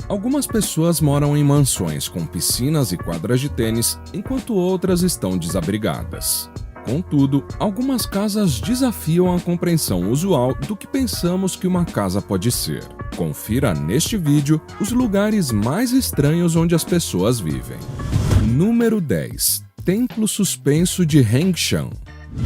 Algumas pessoas moram em mansões com piscinas e quadras de tênis, enquanto outras estão desabrigadas. Contudo, algumas casas desafiam a compreensão usual do que pensamos que uma casa pode ser. Confira neste vídeo os lugares mais estranhos onde as pessoas vivem. Número 10. Templo suspenso de Hengshan.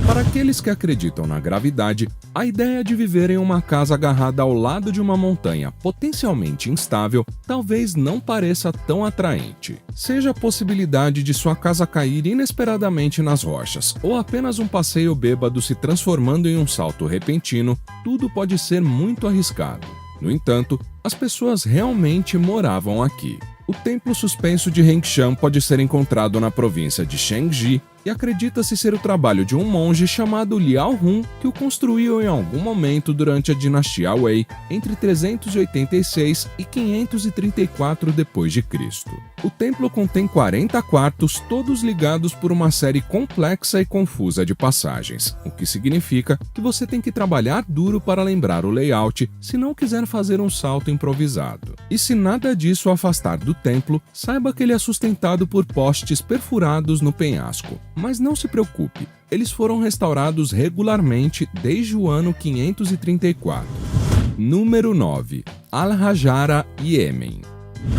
Para aqueles que acreditam na gravidade, a ideia de viver em uma casa agarrada ao lado de uma montanha potencialmente instável talvez não pareça tão atraente. Seja a possibilidade de sua casa cair inesperadamente nas rochas ou apenas um passeio bêbado se transformando em um salto repentino, tudo pode ser muito arriscado. No entanto, as pessoas realmente moravam aqui. O templo suspenso de Hengshan pode ser encontrado na província de Shangji e acredita-se ser o trabalho de um monge chamado Liao Hun que o construiu em algum momento durante a dinastia Wei entre 386 e 534 d.C. O templo contém 40 quartos, todos ligados por uma série complexa e confusa de passagens, o que significa que você tem que trabalhar duro para lembrar o layout se não quiser fazer um salto improvisado. E se nada disso o afastar do templo, saiba que ele é sustentado por postes perfurados no penhasco. Mas não se preocupe, eles foram restaurados regularmente desde o ano 534. Número 9. Al-Hajara, Iêmen.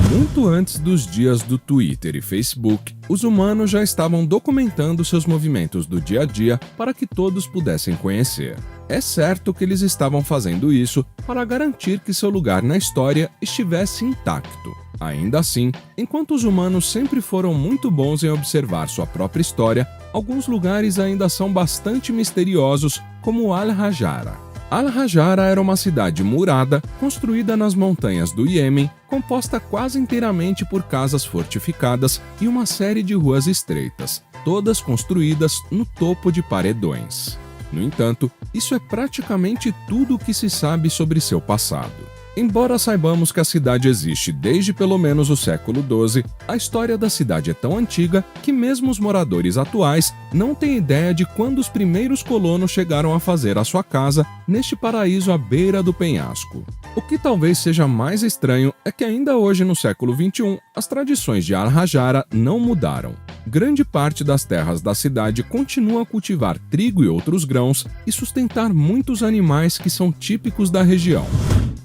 Muito antes dos dias do Twitter e Facebook, os humanos já estavam documentando seus movimentos do dia a dia para que todos pudessem conhecer. É certo que eles estavam fazendo isso para garantir que seu lugar na história estivesse intacto. Ainda assim, enquanto os humanos sempre foram muito bons em observar sua própria história, alguns lugares ainda são bastante misteriosos, como Al-Hajara. Al-Hajara era uma cidade murada, construída nas montanhas do Iêmen, composta quase inteiramente por casas fortificadas e uma série de ruas estreitas, todas construídas no topo de paredões. No entanto, isso é praticamente tudo o que se sabe sobre seu passado. Embora saibamos que a cidade existe desde pelo menos o século XII, a história da cidade é tão antiga que mesmo os moradores atuais não têm ideia de quando os primeiros colonos chegaram a fazer a sua casa neste paraíso à beira do penhasco. O que talvez seja mais estranho é que ainda hoje no século XXI, as tradições de Al-Hajara não mudaram. Grande parte das terras da cidade continua a cultivar trigo e outros grãos e sustentar muitos animais que são típicos da região.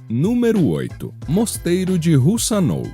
Número 8. Mosteiro de Rusanou.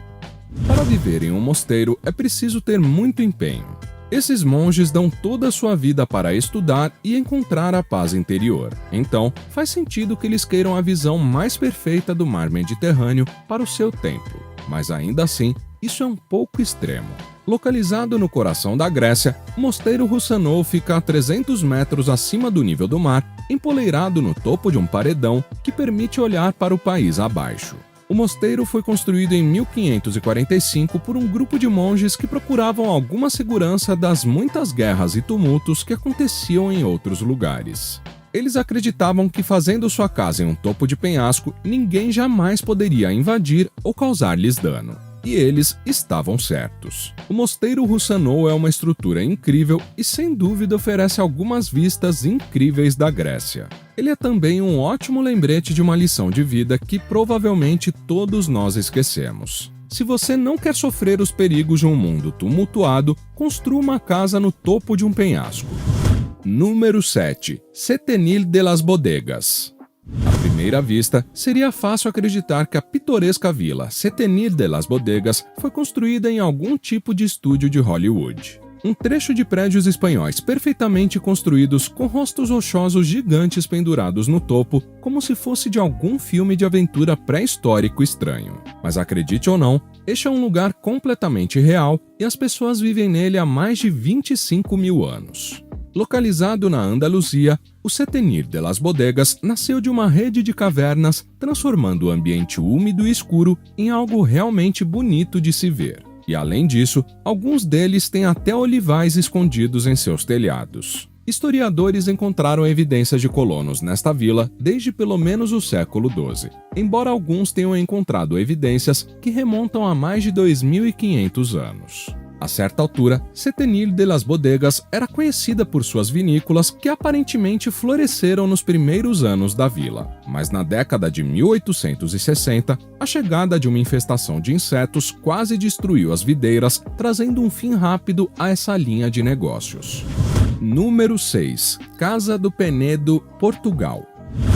Para viver em um mosteiro é preciso ter muito empenho. Esses monges dão toda a sua vida para estudar e encontrar a paz interior. Então, faz sentido que eles queiram a visão mais perfeita do mar Mediterrâneo para o seu templo. Mas ainda assim, isso é um pouco extremo. Localizado no coração da Grécia, o Mosteiro Rusanou fica a 300 metros acima do nível do mar, empoleirado no topo de um paredão que permite olhar para o país abaixo. O mosteiro foi construído em 1545 por um grupo de monges que procuravam alguma segurança das muitas guerras e tumultos que aconteciam em outros lugares. Eles acreditavam que fazendo sua casa em um topo de penhasco, ninguém jamais poderia invadir ou causar-lhes dano. E eles estavam certos. O Mosteiro Rusanou é uma estrutura incrível e sem dúvida oferece algumas vistas incríveis da Grécia. Ele é também um ótimo lembrete de uma lição de vida que provavelmente todos nós esquecemos. Se você não quer sofrer os perigos de um mundo tumultuado, construa uma casa no topo de um penhasco. Número 7. Setenil de las Bodegas. À primeira vista, seria fácil acreditar que a pitoresca vila Setenil de las Bodegas foi construída em algum tipo de estúdio de Hollywood. Um trecho de prédios espanhóis perfeitamente construídos com rostos rochosos gigantes pendurados no topo, como se fosse de algum filme de aventura pré-histórico estranho. Mas acredite ou não, este é um lugar completamente real e as pessoas vivem nele há mais de 25 mil anos. Localizado na Andaluzia, o Setenil de las Bodegas nasceu de uma rede de cavernas, transformando o ambiente úmido e escuro em algo realmente bonito de se ver. E além disso, alguns deles têm até olivais escondidos em seus telhados. Historiadores encontraram evidências de colonos nesta vila desde pelo menos o século XII, embora alguns tenham encontrado evidências que remontam a mais de 2.500 anos. A certa altura, Setenil de las Bodegas era conhecida por suas vinícolas que aparentemente floresceram nos primeiros anos da vila. Mas na década de 1860, a chegada de uma infestação de insetos quase destruiu as videiras, trazendo um fim rápido a essa linha de negócios. Número 6. Casa do Penedo, Portugal.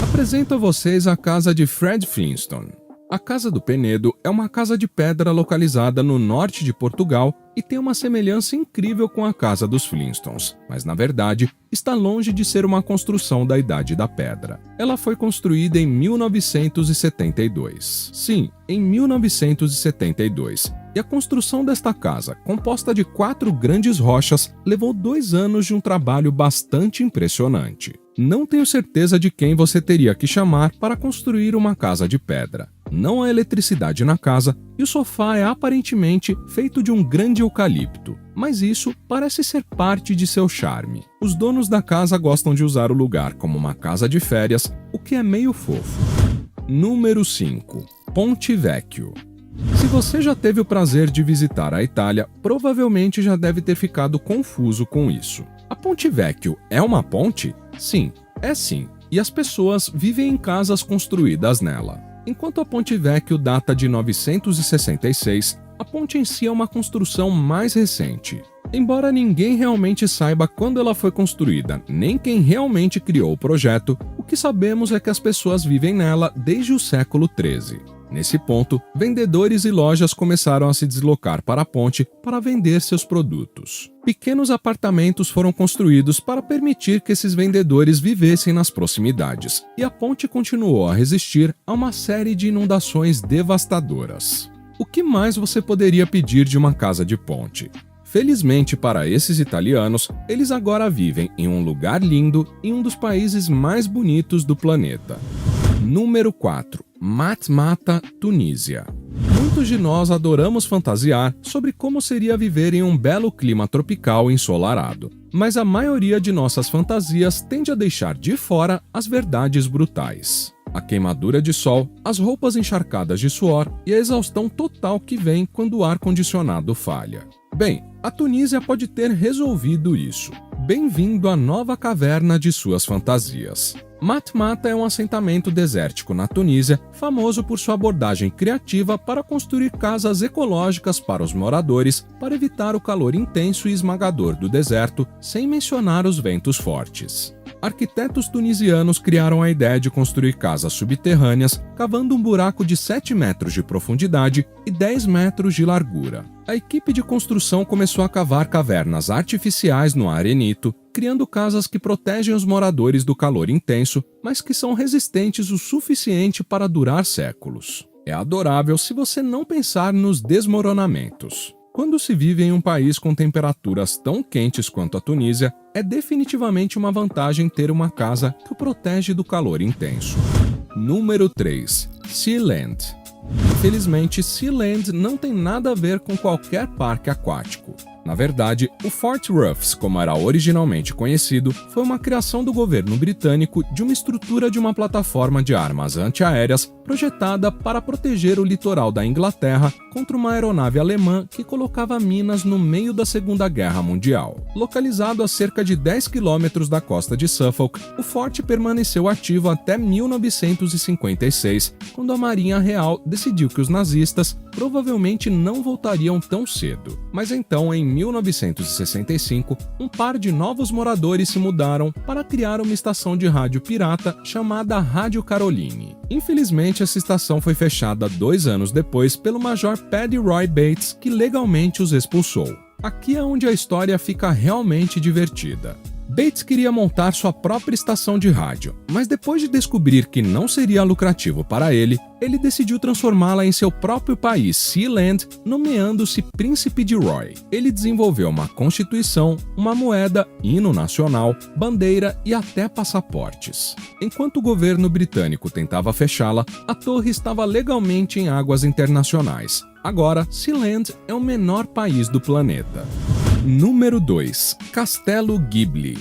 Apresento a vocês a casa de Fred Flintstone. A Casa do Penedo é uma casa de pedra localizada no norte de Portugal e tem uma semelhança incrível com a Casa dos Flintstones, mas na verdade está longe de ser uma construção da Idade da Pedra. Ela foi construída em 1972. Sim, em 1972. E a construção desta casa, composta de 4 grandes rochas, levou 2 anos de um trabalho bastante impressionante. Não tenho certeza de quem você teria que chamar para construir uma casa de pedra. Não há eletricidade na casa e o sofá é aparentemente feito de um grande eucalipto, mas isso parece ser parte de seu charme. Os donos da casa gostam de usar o lugar como uma casa de férias, o que é meio fofo. Número 5. Ponte Vecchio. Se você já teve o prazer de visitar a Itália, provavelmente já deve ter ficado confuso com isso. A Ponte Vecchio é uma ponte? Sim, é sim, e as pessoas vivem em casas construídas nela. Enquanto a Ponte Vecchio data de 966, a ponte em si é uma construção mais recente. Embora ninguém realmente saiba quando ela foi construída, nem quem realmente criou o projeto, o que sabemos é que as pessoas vivem nela desde o século XIII. Nesse ponto, vendedores e lojas começaram a se deslocar para a ponte para vender seus produtos. Pequenos apartamentos foram construídos para permitir que esses vendedores vivessem nas proximidades, e a ponte continuou a resistir a uma série de inundações devastadoras. O que mais você poderia pedir de uma casa de ponte? Felizmente para esses italianos, eles agora vivem em um lugar lindo em um dos países mais bonitos do planeta. Número 4. Matmata, Tunísia. Muitos de nós adoramos fantasiar sobre como seria viver em um belo clima tropical ensolarado, mas a maioria de nossas fantasias tende a deixar de fora as verdades brutais. A queimadura de sol, as roupas encharcadas de suor e a exaustão total que vem quando o ar-condicionado falha. Bem, a Tunísia pode ter resolvido isso. Bem-vindo à nova caverna de suas fantasias. Matmata é um assentamento desértico na Tunísia, famoso por sua abordagem criativa para construir casas ecológicas para os moradores, para evitar o calor intenso e esmagador do deserto, sem mencionar os ventos fortes. Arquitetos tunisianos criaram a ideia de construir casas subterrâneas, cavando um buraco de 7 metros de profundidade e 10 metros de largura. A equipe de construção começou a cavar cavernas artificiais no arenito, criando casas que protegem os moradores do calor intenso, mas que são resistentes o suficiente para durar séculos. É adorável se você não pensar nos desmoronamentos. Quando se vive em um país com temperaturas tão quentes quanto a Tunísia, é definitivamente uma vantagem ter uma casa que o protege do calor intenso. Número 3. Sealand. Infelizmente, Sealand não tem nada a ver com qualquer parque aquático. Na verdade, o Fort Ruffs, como era originalmente conhecido, foi uma criação do governo britânico de uma estrutura de uma plataforma de armas antiaéreas projetada para proteger o litoral da Inglaterra contra uma aeronave alemã que colocava minas no meio da Segunda Guerra Mundial. Localizado a cerca de 10 quilômetros da costa de Suffolk, o forte permaneceu ativo até 1956, quando a Marinha Real decidiu que os nazistas provavelmente não voltariam tão cedo. Mas então, em 1965, um par de novos moradores se mudaram para criar uma estação de rádio pirata chamada Rádio Caroline. Infelizmente, essa estação foi fechada 2 anos depois pelo Major Paddy Roy Bates, que legalmente os expulsou. Aqui é onde a história fica realmente divertida. Bates queria montar sua própria estação de rádio, mas depois de descobrir que não seria lucrativo para ele, ele decidiu transformá-la em seu próprio país, Sealand, nomeando-se Príncipe de Roy. Ele desenvolveu uma constituição, uma moeda, hino nacional, bandeira e até passaportes. Enquanto o governo britânico tentava fechá-la, a torre estava legalmente em águas internacionais. Agora, Sealand é o menor país do planeta. Número 2. Castelo Ghibli.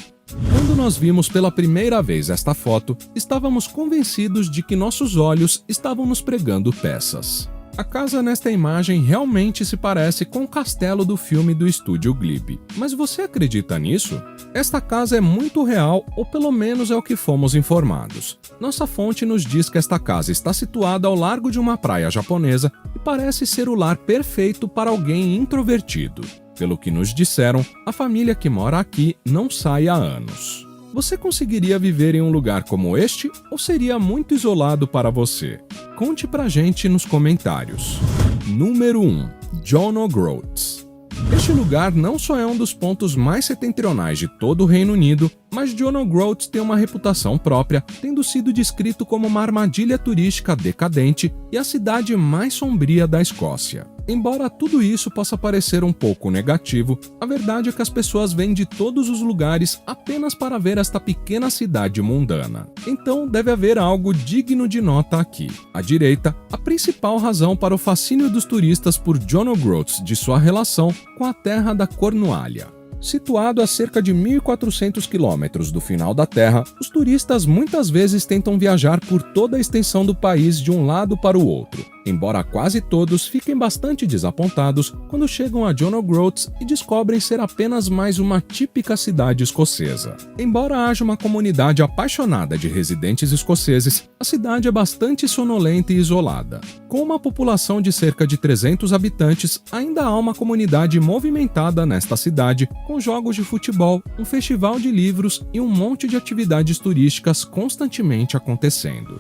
Quando nós vimos pela primeira vez esta foto, estávamos convencidos de que nossos olhos estavam nos pregando peças. A casa nesta imagem realmente se parece com o castelo do filme do estúdio Ghibli. Mas você acredita nisso? Esta casa é muito real, ou pelo menos é o que fomos informados. Nossa fonte nos diz que esta casa está situada ao largo de uma praia japonesa e parece ser o lar perfeito para alguém introvertido. Pelo que nos disseram, a família que mora aqui não sai há anos. Você conseguiria viver em um lugar como este ou seria muito isolado para você? Conte pra gente nos comentários. Número 1. John O'Groats. Este lugar não só é um dos pontos mais setentrionais de todo o Reino Unido, mas John O'Groats tem uma reputação própria, tendo sido descrito como uma armadilha turística decadente e a cidade mais sombria da Escócia. Embora tudo isso possa parecer um pouco negativo, a verdade é que as pessoas vêm de todos os lugares apenas para ver esta pequena cidade mundana. Então deve haver algo digno de nota aqui. À direita, a principal razão para o fascínio dos turistas por John O'Groats de sua relação com a terra da Cornualha. Situado a cerca de 1.400 quilômetros do final da Terra, os turistas muitas vezes tentam viajar por toda a extensão do país de um lado para o outro, embora quase todos fiquem bastante desapontados quando chegam a John O'Groats e descobrem ser apenas mais uma típica cidade escocesa. Embora haja uma comunidade apaixonada de residentes escoceses, a cidade é bastante sonolenta e isolada. Com uma população de cerca de 300 habitantes, ainda há uma comunidade movimentada nesta cidade, com jogos de futebol, um festival de livros e um monte de atividades turísticas constantemente acontecendo.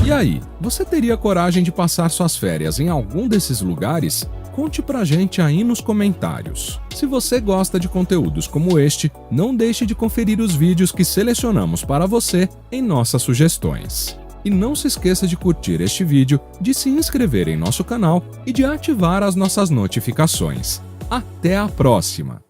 E aí, você teria coragem de passar suas férias em algum desses lugares? Conte pra gente aí nos comentários. Se você gosta de conteúdos como este, não deixe de conferir os vídeos que selecionamos para você em nossas sugestões. E não se esqueça de curtir este vídeo, de se inscrever em nosso canal e de ativar as nossas notificações. Até a próxima!